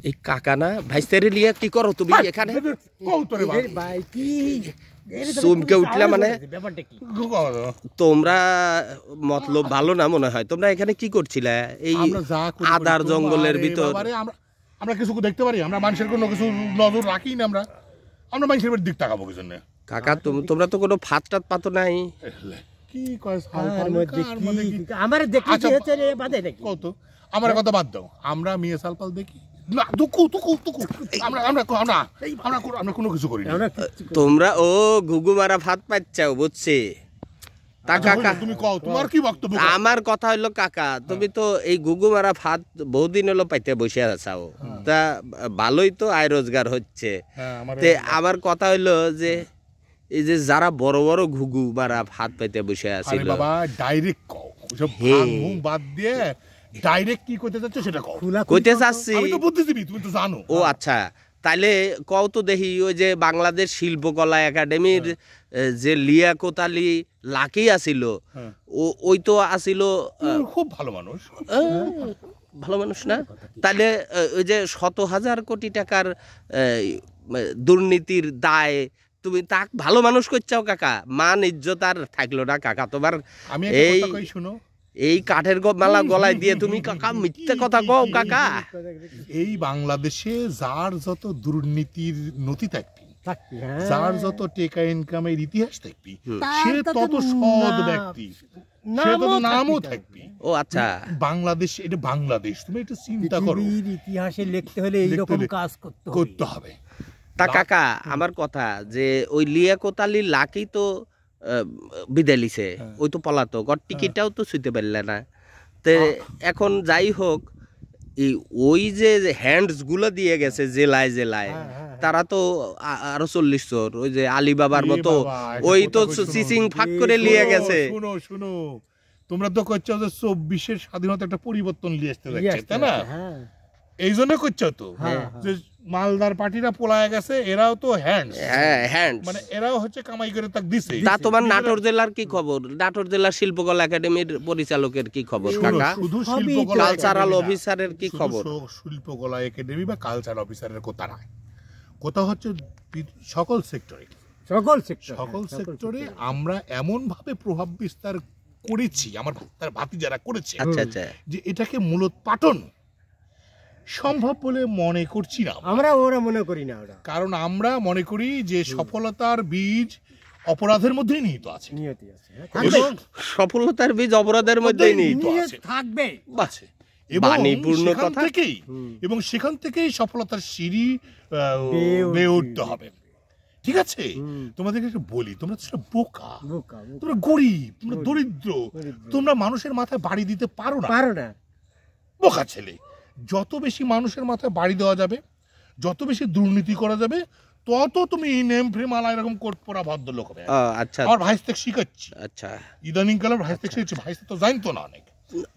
এই কাকা না ভাইস্তারে লিয়ে কি করো তুমি এখানে? ভাই কি চমকে উঠলা মানে? তোমরা মতলব ভালো না মনে হয়। তোমরা এখানে কি করছিলে এই আদার জঙ্গলের ভিতর? আমরা কিছু দেখতে পারি? আমরা মানুষের কোনো কিছু নজর রাখি না। আমরা মানুষের দিক তাকাবো কি জন্য? কাকা তোমরা তো কোনো ফাঁদ টাত পাতো নাই? কি কয় আমার দেখি হচ্ছে রে বাদে নাকি কত? আমার কথা বাদ দাও, আমরা মেয়ে সালপাল দেখি না, দুকু আমরা আমরা আমরা আমরা আমরা কোনো কিছু করি না। তোমরা ও ঘুঘু মারা ভাত পাচ্ছাও, বুঝছি। তা কাকা তুমি কও, তোমার কি বক্তব্য? আমার কথা হলো কাকা, তুমি তো এই ঘুঘু মারা ভাত বহুদিন হলো পাইতে বসে আছাও, তা ভালোই তো আয় রোজগার হচ্ছে। তে আমার কথা হলো যে এই যে যারা বড় বড় ঘুঘু মারা ভাত পাইতে বসে আছে, বাবা ডাইরেক্ট কও, ওসব বাদ দিয়ে ডাইরেক্ট কি কইতে যাচ্ছ সেটা কও। কইতে চাচ্ছি, আমি তো বুদ্ধিজীবী, তুমি তো জানো। ও আচ্ছা, তাইলে কও তো দেখি, ওই যে বাংলাদেশ শিল্পকলা একাডেমির যে লিয়াকত আলী লাকি আছিল, ওই তো আছিল খুব ভালো মানুষ। ভালো মানুষ না? তাহলে ওই যে ১৭,০০০ কোটি টাকার দুর্নীতির দায় তুমি তাক ভালো মানুষ করছাও কাকা? মান ইজ্জত আর থাকলো না কাকা তোমার। এই শুনো, এই কাঠের মালা গলায় দিয়ে তুমি কাকা মিথ্যে কথা কও কাকা। এই বাংলাদেশে যার যত দুর্নীতির নথি থাকবি, যার যত টেকা ইনকামের ইতিহাস থাকবি, সে তত সৎ ব্যক্তি, সে তত নামও থাকবি। ও আচ্ছা, বাংলাদেশ, এটা বাংলাদেশ, তুমি একটু চিন্তা করো। ইতিহাসে লিখতে হলে এইরকম কাজ করতে হবে। তা কাকা আমার কথা, যে ওই লিয়াকত আলী লাকি তো বিদায় লিছে, ওই তো পলাতক, ওর টিকিটটাও তো ছুঁতে পারলে না। তে এখন যাই হোক, ওই যে হ্যান্ডস গুলো দিয়ে গেছে জেলায় জেলায়, তারা তো আরো ৪০ চোর, ওই যে আলিবাবার মতো, ওই তো সিসিং ফাঁক করে লিয়ে গেছে। শুনো, তোমরা তো করছো যে ২৪-এর স্বাধীনতা একটা পরিবর্তন নিয়ে আসতে যাচ্ছে, তাই না? এই জন্য করছো তো যে মালদার পার্টিরা পলায় গেছে, এরাও তো হ্যান্ডস, মানে এরাও হচ্ছে কামাই করে তাক দিছে। তা তোমার নাটোর জেলার কি খবর? নাটোর জেলার শিল্পকলা একাডেমির পরিচালকের কি খবর কাকা? শুধু শিল্পকলা কালচারাল অফিসারের কি খবর? শিল্পকলা একাডেমি বা কালচার অফিসারের কথা নয়, কথা হচ্ছে সকল সেক্টরে আমরা এমন ভাবে প্রভাব বিস্তার করেছি, আমার তার ভাতি যারা করেছে, যে এটাকে মূলত পাঠন সম্ভব বলে মনে করছি না। ওরা মনে করি না, কারণ আমরা মনে করি যে সফলতার বীজ অপরাধের মধ্যেই নিহিত আছে, এবং সফলতার বীজ অপরাধের মধ্যেই নিহিত থাকবে। এবং সেখান থেকেই সফলতার সিঁড়ি বেয়ে উঠতে হবে। ঠিক আছে, তোমাদেরকে একটু বলি, তোমরা তো বোকা, তোমরা গরিব, তোমরা দরিদ্র, তোমরা মানুষের মাথায় বাড়ি দিতে পারো না। বোকা ছেলে। যত বেশি মানুষের মাথায় বাড়ি দেওয়া যাবে, যত বেশি দুর্নীতি করা যাবে, তত তুমি নেম ফ্রেম আলা এরকম কোট পরা ভদ্রলোক হবে। আচ্ছা, আমার ভাইস্তে শিখাচ্ছি। আচ্ছা, ইদানিং কালে ভাইস্তে শিখেছি, ভাইস্তে তো জানতো না অনেক,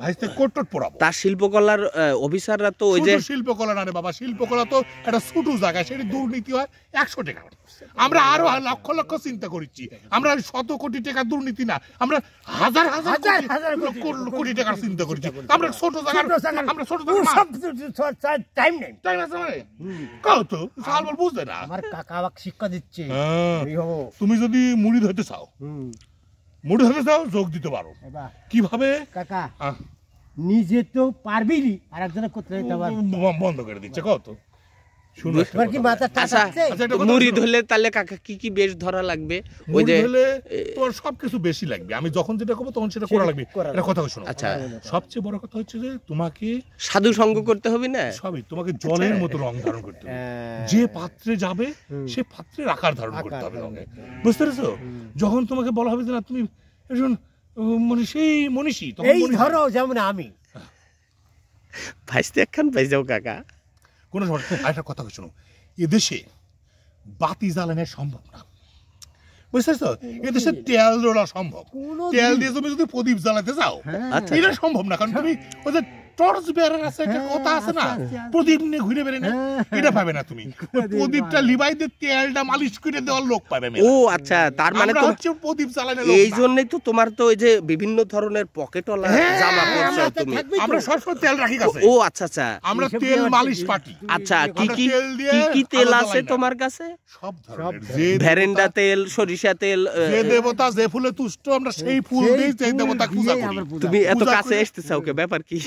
ভাইস্তে কোট টোট পরাবো। তার শিল্পকলার অফিসাররা তো ওই যে শিল্পকলা না রে বাবা, শিল্পকলা তো একটা ছোট জায়গা, সেটি দুর্নীতি হয় ১০০ টাকা। আমরা আরো লক্ষ লক্ষ চিন্তা করছি, আমরা ১০০ কোটি টাকা দুর্নীতি না, আমরা হাজার হাজার কোটি টাকার চিন্তা করছি। আমরা ছোট জায়গা, আমরা ছোট টাইম নেই, টাইম আছে মানে কাও তো সাল বল বুঝতে না। আমার কাকা আমাকে শিক্ষা দিচ্ছে, তুমি যদি মুড়ি ধরতে চাও, যোগ দিতে পারো। কিভাবে কাকা? নিজে তো পারবি, আর একজনের করতে বন্ধ করে দিচ্ছে কত। মুড়ি ধরলে তাহলে কাকা কি কি বেশ ধরা লাগবে? ওই যে তোমার সবকিছু বেশি লাগবে, আমি যখন যেটা করবো তখন সেটা করা লাগবে। এটা কথা শোনো। আচ্ছা, সবচেয়ে বড় কথা হচ্ছে যে তোমাকে সাধু সঙ্গ করতে হবে না, সবই তোমাকে জলের মতো রং ধারণ করতে হবে। যে পাত্রে যাবে সে পাত্রের আকার ধারণ করতে হবে রঙে, বুঝতে পেরেছো? যখন তোমাকে বলা হবে যে না তুমি একজন মনীষী, এই ধরো যেমন আমি ভাইস্তে একখান পাইজাও কাকা। কোনো একটা কথা শোনো, এদেশে বাতি জ্বালানো সম্ভব না, বুঝতে পারছো? এদেশে তেল জ্বালা সম্ভব। তেল দিয়ে তুমি যদি প্রদীপ জ্বালাতে চাও, এটা সম্ভব না, কারণ তুমি ওই যে টর্চ বেয়ারের আছে একটা কথা আছে না, প্রদীপ নিয়ে ঘুরে বেড়ে না, এটা পাবে না তুমি। প্রদীপটা লিবাই দিয়ে তেলটা মালিশ করে দেওয়ার লোক পাবে। ও আচ্ছা, তার মানে তো হচ্ছে প্রদীপ জ্বালানো। এই জন্যই তো তোমার তো ওই যে বিভিন্ন ধরনের পকেটওয়ালা জামা পরছো তুমি। আমরা সবসময় তেল রাখি কাছে। ও আচ্ছা আচ্ছা, আমরা তেল মালিশ পাটি। আচ্ছা, কি কি কি তেল আছে তোমার কাছে? সব ধরনের, ভেরেন্ডা তেল, সরিষা তেল, যে দেবতা যে ফুলে তুষ্ট আমরা সেই ফুল দিয়ে সেই দেবতা পূজা করি। তুমি এত কাছে আসতে চাও কে? ব্যাপার কি?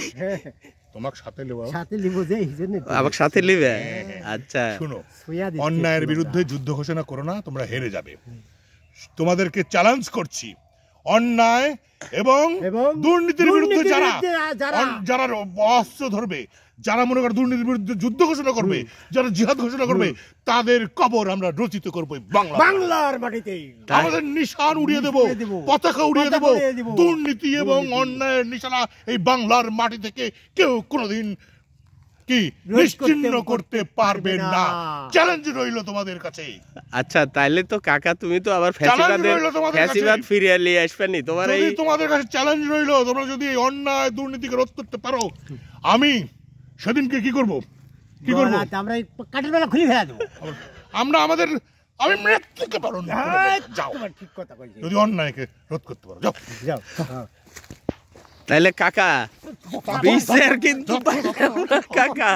তোমাকে সাথে নেব, সাথে লিব যে এইজন্য আমাকে সাথে নিবে? আচ্ছা শুনো, অন্যায়ের বিরুদ্ধে যুদ্ধ ঘোষণা করো না, তোমরা হেরে যাবে। তোমাদেরকে চ্যালেঞ্জ করছি, অন্যায় এবং দুর্নীতির বিরুদ্ধে যারা অস্ত্র ধরবে, যারা মনে করে দুর্নীতির বিরুদ্ধে যুদ্ধ ঘোষণা করবে, যারা জিহাদ ঘোষণা করবে, তাদের কবর আমরা রচিত করবো বাংলার মাটিতে। আমাদের নিশান উড়িয়ে দেব, পতাকা উড়িয়ে দেব। দুর্নীতি এবং অন্যায়ের নিশানা এই বাংলার মাটি থেকে কেউ কোনোদিন কি নিশ্চিহ্ন করতে পারবে না। চ্যালেঞ্জ রইল তোমাদের কাছে। আচ্ছা, তাইলে তো কাকা তুমি তো আবার ফ্যাসিবাদ ফিরিয়ে নিয়ে আসবেনি তোমার এই। তোমাদের কাছে চ্যালেঞ্জ রইল, তোমরা যদি এই অন্যায় দুর্নীতিকে রোধ করতে পারো, আমি সেদিনকে কি করব? আমরা কাঠের বেলা খুলে ফেলা দেবো। আমি মৃত্যুকে পালন যাও, ঠিক কথা কইছি। যদি অন্যায়কে রোধ করতে পারো, যাও যাও। তাইলে কাকা বিচার কিন্তু কাকা